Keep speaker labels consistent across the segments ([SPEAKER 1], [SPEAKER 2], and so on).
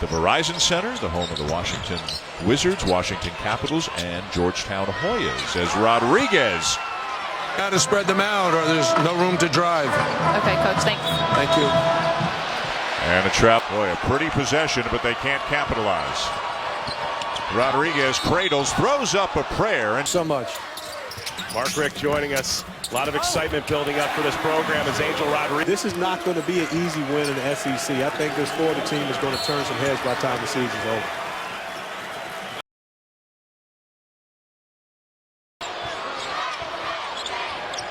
[SPEAKER 1] the Verizon Center, the home of the Washington Wizards, Washington Capitals, and Georgetown Hoyas, as Rodriguez.
[SPEAKER 2] Got to spread them out or there's no room to drive.
[SPEAKER 3] Okay, Coach, thanks.
[SPEAKER 2] Thank you.
[SPEAKER 1] And a trap. Boy, a pretty possession, but they can't capitalize. Rodriguez cradles, throws up a prayer. And
[SPEAKER 2] so much.
[SPEAKER 4] Mark Rick joining us. A lot of excitement building up for this program as Angel Rodriguez.
[SPEAKER 5] This is not going to be an easy win in the SEC. I think this Florida team is going to turn some heads by the time the season's over.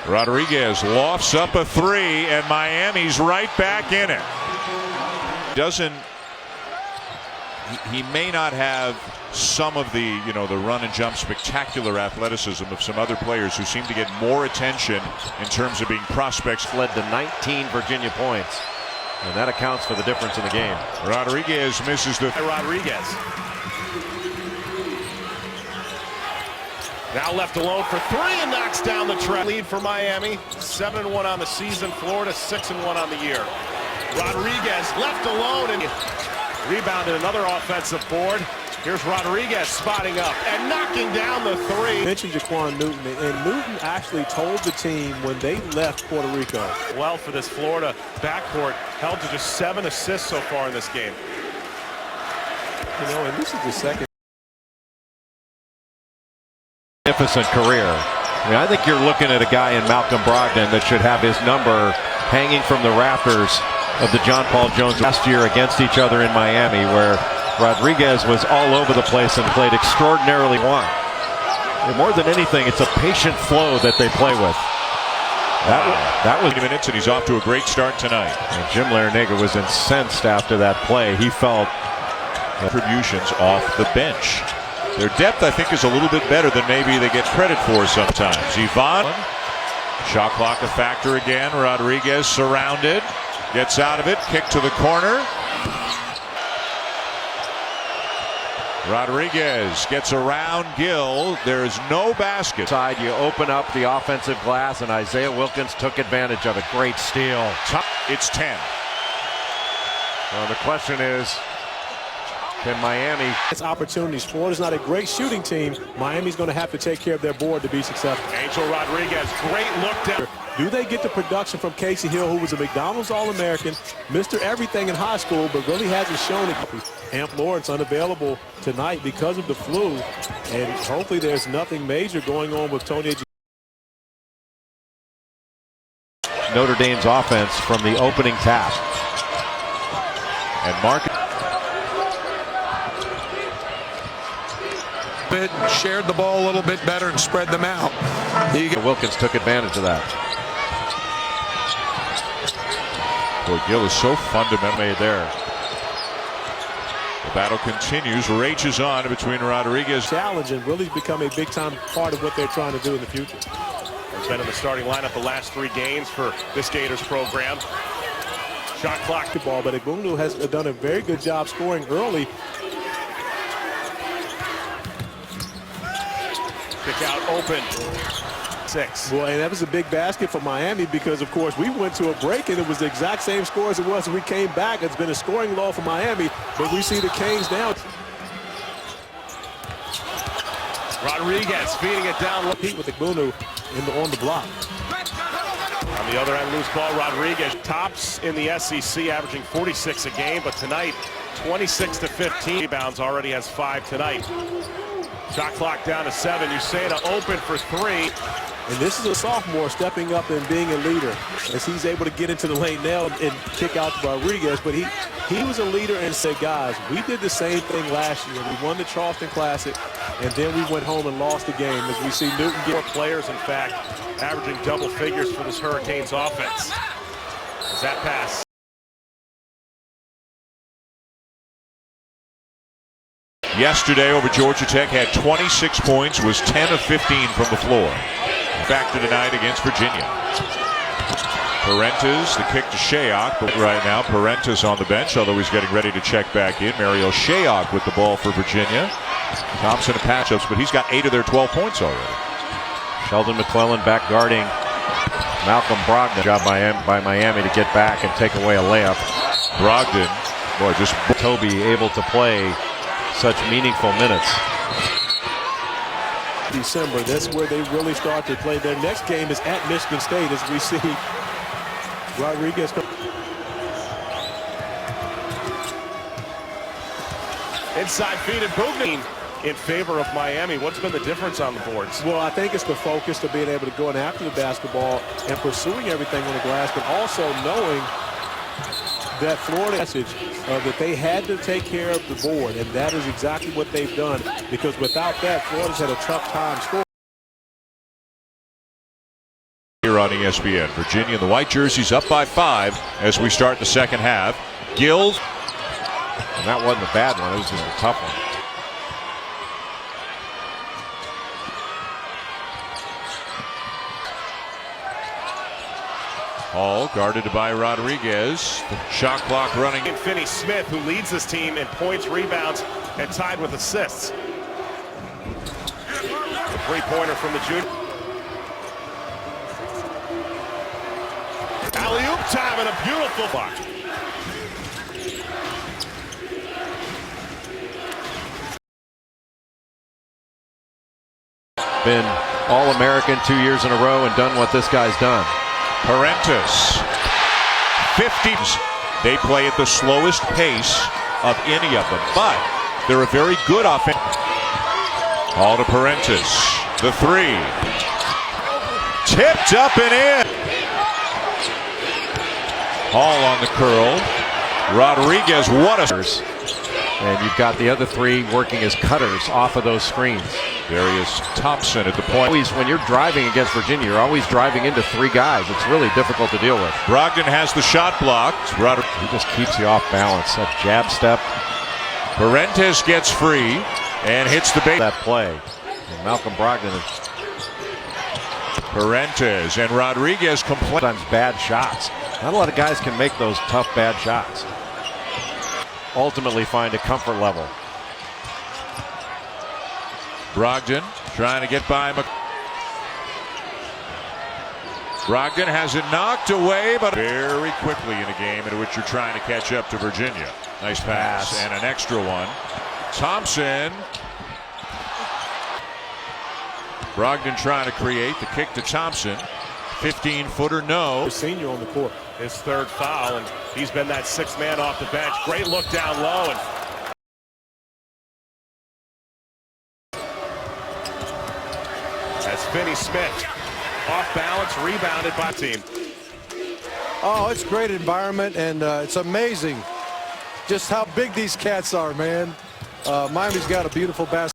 [SPEAKER 1] Rodriguez lofts up a three, and Miami's right back in it. He may not have some of the, the run and jump spectacular athleticism of some other players who seem to get more attention in terms of being prospects.
[SPEAKER 6] Led to 19 Virginia points, and that accounts for the difference in the game.
[SPEAKER 1] Rodriguez misses the.
[SPEAKER 4] Rodriguez. Now left alone for three and knocks down the trap. Lead for Miami, 7-1 on the season. Florida 6-1 on the year. Rodriguez left alone and rebounded another offensive board. Here's Rodriguez spotting up and knocking down the three.
[SPEAKER 5] You mentioned Jaquan Newton, and Newton actually told the team when they left Puerto Rico.
[SPEAKER 4] Well, for this Florida backcourt, held to just 7 assists so far in this game.
[SPEAKER 5] And this is the second.
[SPEAKER 6] Magnificent career. I think you're looking at a guy in Malcolm Brogdon that should have his number hanging from the rafters of the John Paul Jones last year against each other in Miami, where Rodriguez was all over the place and played extraordinarily well. And more than anything, it's a patient flow that they play with. That was
[SPEAKER 1] 20 minutes, and he's off to a great start tonight.
[SPEAKER 6] And Jim Larinaga was incensed after that play. He felt
[SPEAKER 1] contributions off the bench. Their depth, I think, is a little bit better than maybe they get credit for sometimes. Yvonne, shot clock a factor again. Rodriguez surrounded, gets out of it, kick to the corner. Rodriguez gets around Gill. There's no basket.
[SPEAKER 6] Side, you open up the offensive glass, and Isaiah Wilkins took advantage of it. Great steal.
[SPEAKER 1] It's 10.
[SPEAKER 6] Well, the question is, can Miami?
[SPEAKER 5] It's opportunities. Florida's not a great shooting team. Miami's going to have to take care of their board to be successful.
[SPEAKER 4] Angel Rodriguez, great look down.
[SPEAKER 5] Do they get the production from Casey Hill, who was a McDonald's All-American, Mr. Everything in high school, but really hasn't shown it? Amp Lawrence unavailable tonight because of the flu, and hopefully there's nothing major going on with Tony.
[SPEAKER 6] Notre Dame's offense from the opening tap.
[SPEAKER 1] And Mark
[SPEAKER 2] Shared the ball a little bit better and spread them out.
[SPEAKER 6] Wilkins took advantage of that.
[SPEAKER 1] Boy, Gill is so fundamentally there. The battle continues, rages on between Rodriguez.
[SPEAKER 5] Challenge and really become a big-time part of what they're trying to do in the future.
[SPEAKER 4] Has been in the starting lineup the last 3 games for this Gators program. Shot clock.
[SPEAKER 5] Ball, but Egbunu has done a very good job scoring early.
[SPEAKER 4] Kick out open. 6.
[SPEAKER 5] Well, and that was a big basket for Miami because, of course, we went to a break and it was the exact same score as it was when we came back. It's been a scoring lull for Miami, but we see the Canes now.
[SPEAKER 4] Rodriguez feeding it down.
[SPEAKER 5] Compete with Egbunu on the block.
[SPEAKER 4] On the other end, loose ball. Rodriguez tops in the SEC, averaging 46 a game, but tonight 26 to 15 rebounds. Already has 5 tonight. Shot clock down to 7. Usaina open for 3.
[SPEAKER 5] And this is a sophomore stepping up and being a leader as he's able to get into the lane now and kick out to Rodriguez. But he was a leader and said, guys, we did the same thing last year. We won the Charleston Classic, and then we went home and lost the game. As we see Newton get
[SPEAKER 4] 4 players, in fact, averaging double figures for this Hurricanes offense. As that pass.
[SPEAKER 1] Yesterday over Georgia Tech, had 26 points, was 10 of 15 from the floor. Back to tonight against Virginia. Parentes, the kick to Shayok, but right now Parentes on the bench, although he's getting ready to check back in. Mario Shayok with the ball for Virginia. Thompson in patch-ups, but he's got 8 of their 12 points already.
[SPEAKER 6] Sheldon McClellan back guarding Malcolm Brogdon. Job by Miami to get back and take away a layup.
[SPEAKER 1] Brogdon Boy, just
[SPEAKER 6] Toby able to play such meaningful minutes.
[SPEAKER 5] December, that's where they really start to play. Their next game is at Michigan State, as we see Rodriguez come.
[SPEAKER 4] Inside feed and Bugnin in favor of Miami. What's been the difference on the boards?
[SPEAKER 5] Well, I think it's the focus of being able to go in after the basketball and pursuing everything on the glass, but also knowing that Florida message that they had to take care of the board, and that is exactly what they've done, because without that, Florida's had a tough time scoring.
[SPEAKER 1] Here on ESPN, Virginia in the white jerseys up by 5 as we start the second half. Gills.
[SPEAKER 6] And that wasn't a bad one, it was just a tough one.
[SPEAKER 1] Hall guarded by Rodriguez. The shot clock running.
[SPEAKER 4] And Finney Smith, who leads this team in points, rebounds, and tied with assists. The three-pointer from the junior. Alley-oop time and a beautiful block.
[SPEAKER 6] Been All-American 2 years in a row and done what this guy's done.
[SPEAKER 1] Parentis, 50s. They play at the slowest pace of any of them, but they're a very good offense. All to Parentis. The three. Tipped up and in. Hall on the curl. Rodriguez, what a...
[SPEAKER 6] And you've got the other three working as cutters off of those screens.
[SPEAKER 1] Darius Thompson at the point.
[SPEAKER 6] Always, when you're driving against Virginia, you're always driving into 3 guys. It's really difficult to deal with.
[SPEAKER 1] Brogdon has the shot blocked.
[SPEAKER 6] He just keeps you off balance. That jab step.
[SPEAKER 1] Parentis gets free and hits the base.
[SPEAKER 6] That play. And Malcolm Brogdon.
[SPEAKER 1] Parentis and Rodriguez complain.
[SPEAKER 6] Sometimes bad shots. Not a lot of guys can make those tough, bad shots. Ultimately find a comfort level.
[SPEAKER 1] Brogdon trying to get by. Brogdon has it knocked away, but very quickly in a game in which you're trying to catch up to Virginia. Nice pass and an extra one. Thompson. Brogdon trying to create the kick to Thompson. 15-footer, no.
[SPEAKER 5] Senior on the court.
[SPEAKER 4] His third foul, and he's been that sixth man off the bench. Great look down low. And that's Finney Smith. Off balance, rebounded by team.
[SPEAKER 3] Oh, it's a great environment, and it's amazing just how big these cats are, man. Miami's got a beautiful basketball.